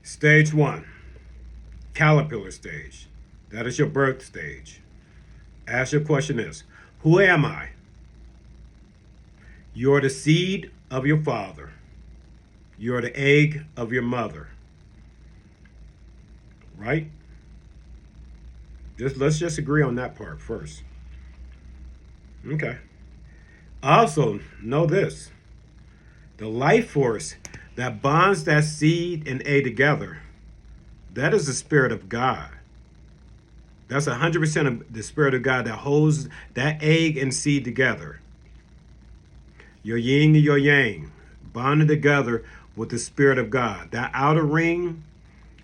Stage one, caterpillar stage. That is your birth stage. Ask your question is, who am I? You're the seed of your father. You're the egg of your mother. Right? Let's just agree on that part first. Okay. Also, know this. The life force that bonds that seed and egg together, that is the Spirit of God. That's 100% of the Spirit of God that holds that egg and seed together. Your yin and your yang, bonded together with the Spirit of God. That outer ring,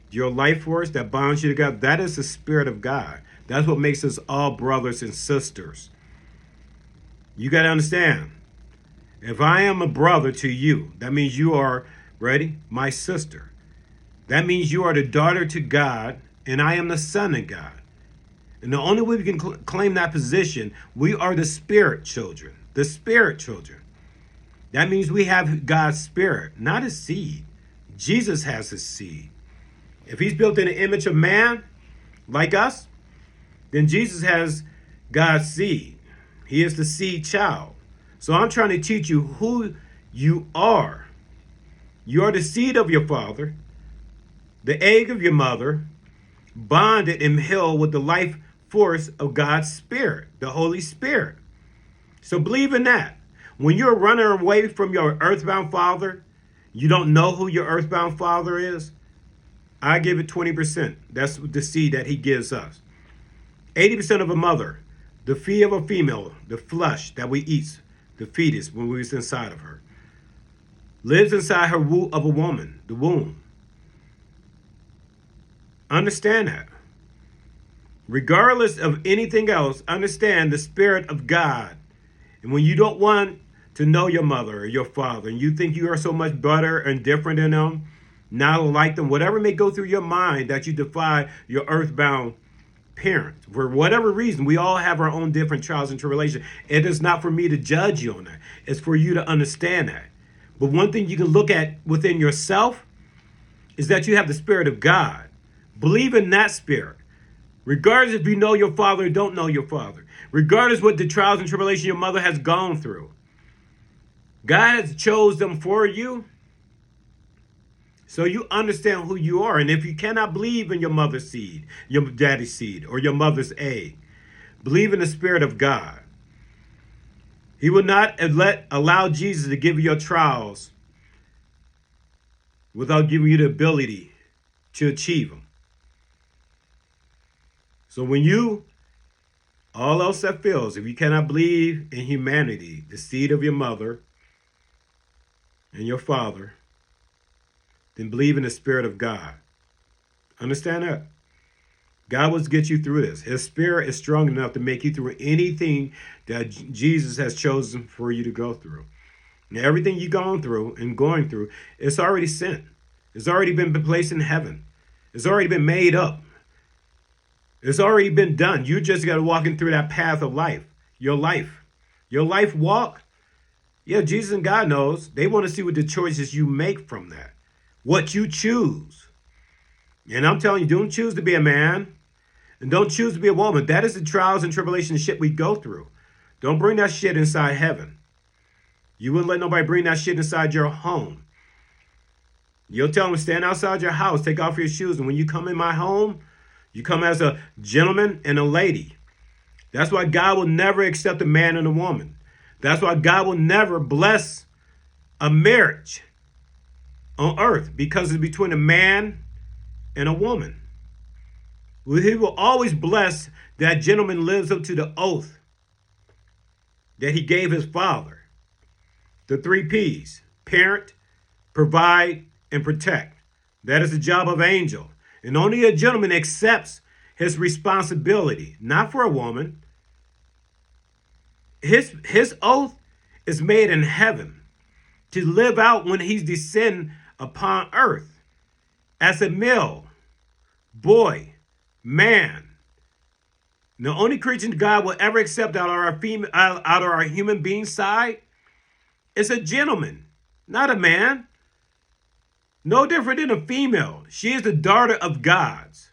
your life force that bonds you together, that is the Spirit of God. That's what makes us all brothers and sisters. You got to understand. If I am a brother to you, that means you are, ready, my sister. That means you are the daughter to God, and I am the son of God. And the only way we can claim that position, we are the spirit children. The spirit children. That means we have God's spirit, not his seed. Jesus has his seed. If he's built in the image of man, like us, then Jesus has God's seed. He is the seed child. So I'm trying to teach you who you are. You are the seed of your father, the egg of your mother, bonded and held with the life force of God's Spirit, the Holy Spirit. So believe in that. When you're running away from your earthbound father, you don't know who your earthbound father is, I give it 20%. That's the seed that he gives us. 80% of a mother, the feed of a female, the flesh that we eat, the fetus when we was inside of her, lives inside her womb of a woman, the womb. Understand that. Regardless of anything else, understand the Spirit of God. And when you don't want to know your mother or your father, and you think you are so much better and different than them, not like them, whatever may go through your mind that you defy your earthbound parents, for whatever reason, we all have our own different trials and tribulations. It is not for me to judge you on that. It's for you to understand that. But one thing you can look at within yourself is that you have the Spirit of God. Believe in that Spirit. Regardless if you know your father or don't know your father. Regardless what the trials and tribulation your mother has gone through. God has chose them for you. So you understand who you are. And if you cannot believe in your mother's seed, your daddy's seed, or your mother's egg, believe in the Spirit of God. He will not allow Jesus to give you your trials without giving you the ability to achieve them. So when you, all else that fails, if you cannot believe in humanity, the seed of your mother and your father, then believe in the Spirit of God. Understand that? God will get you through this. His Spirit is strong enough to make you through anything that Jesus has chosen for you to go through. Now, everything you've gone through and going through, it's already sent. It's already been placed in heaven. It's already been made up. It's already been done. You just got to walk in through that path of life. Your life. Your life walk. Yeah, Jesus and God knows. They want to see what the choices you make from that. What you choose. And I'm telling you, don't choose to be a man. And don't choose to be a woman. That is the trials and tribulations shit we go through. Don't bring that shit inside heaven. You wouldn't let nobody bring that shit inside your home. You'll tell them, stand outside your house, take off your shoes. And when you come in my home, you come as a gentleman and a lady. That's why God will never accept a man and a woman. That's why God will never bless a marriage on earth, because it's between a man and a woman. He will always bless that gentleman lives up to the oath that he gave his father. The 3 P's: parent, provide, and protect. That is the job of an angel. And only a gentleman accepts his responsibility, not for a woman. His oath is made in heaven to live out when he's descend upon earth as a male, boy, man. The only creature God will ever accept out of our human being side is a gentleman, not a man. No different than a female. She is the daughter of gods.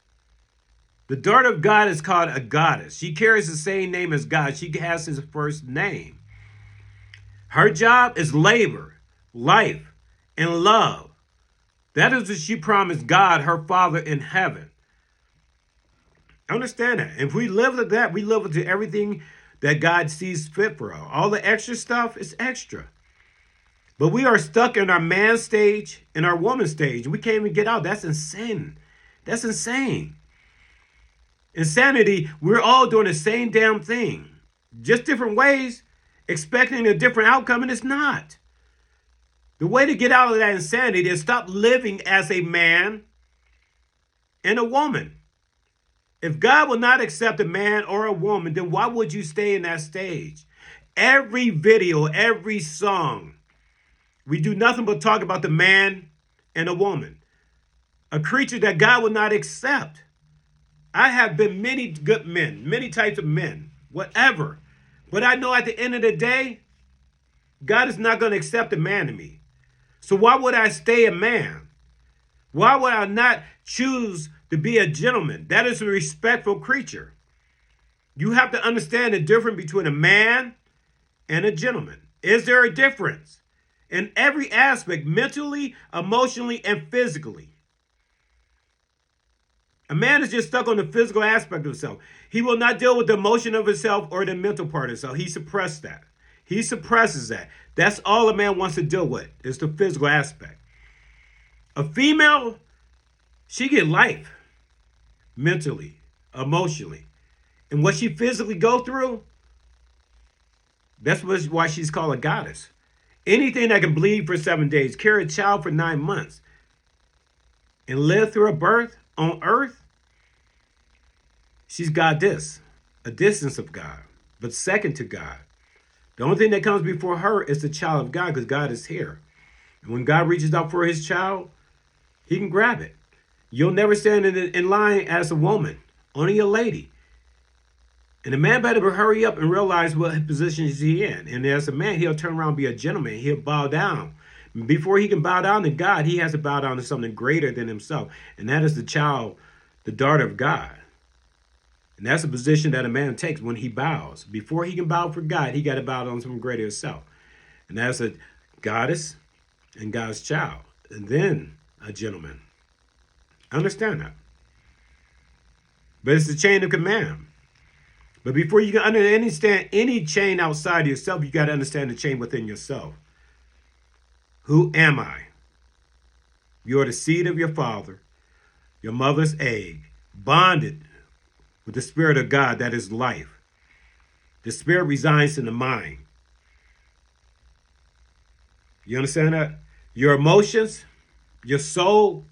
The daughter of God is called a goddess. She carries the same name as God. She has his first name. Her job is labor, life, and love. That is what she promised God, her Father in heaven. Understand that. If we live with that, we live into everything that God sees fit for us. All the extra stuff is extra. But we are stuck in our man stage and our woman stage. We can't even get out. That's insane. That's insane. Insanity, we're all doing the same damn thing. Just different ways, expecting a different outcome, and it's not. The way to get out of that insanity is stop living as a man and a woman. If God will not accept a man or a woman, then why would you stay in that stage? Every video, every song, we do nothing but talk about the man and a woman, a creature that God will not accept. I have been many good men, many types of men, whatever. But I know at the end of the day, God is not going to accept a man in me. So why would I stay a man? Why would I not choose to be a gentleman? That is a respectful creature. You have to understand the difference between a man and a gentleman. Is there a difference? In every aspect, mentally, emotionally, and physically. A man is just stuck on the physical aspect of himself. He will not deal with the emotion of himself or the mental part of himself. He suppresses that. He suppresses that. That's all a man wants to deal with, is the physical aspect. A female, she get life, mentally, emotionally. And what she physically go through, that's why she's called a goddess. Anything that can bleed for 7 days, carry a child for 9 months, and live through a birth on earth, she's goddess, a distance of God, but second to God. The only thing that comes before her is the child of God, because God is here. And when God reaches out for his child, he can grab it. You'll never stand in line as a woman, only a lady. And the man better hurry up and realize what position is he in. And as a man, he'll turn around and be a gentleman. He'll bow down. Before he can bow down to God, he has to bow down to something greater than himself. And that is the child, the daughter of God. And that's a position that a man takes when he bows. Before he can bow for God, he got to bow down to something greater himself. And that's a goddess and God's child. And then a gentleman. Understand that. But it's the chain of command. But before you can understand any chain outside of yourself, you got to understand the chain within yourself. Who am I? You're the seed of your father, your mother's egg, bonded with the Spirit of God that is life. The Spirit resides in the mind. You understand that? Your emotions, your soul,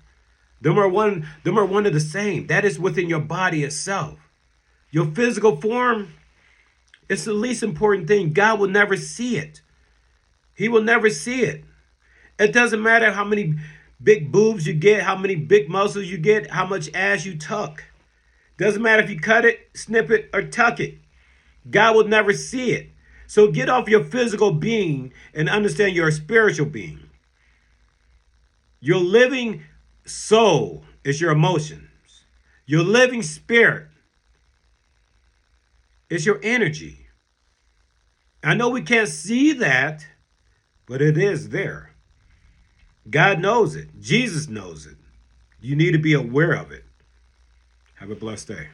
them are one of the same. That is within your body itself. Your physical form, it's the least important thing. God will never see it. He will never see it. It doesn't matter how many big boobs you get, how many big muscles you get, how much ass you tuck. Doesn't matter if you cut it, snip it, or tuck it. God will never see it. So get off your physical being and understand you're a spiritual being. Your living soul is your emotions. Your living spirit is your energy. I know we can't see that, but it is there. God knows it. Jesus knows it. You need to be aware of it. Have a blessed day.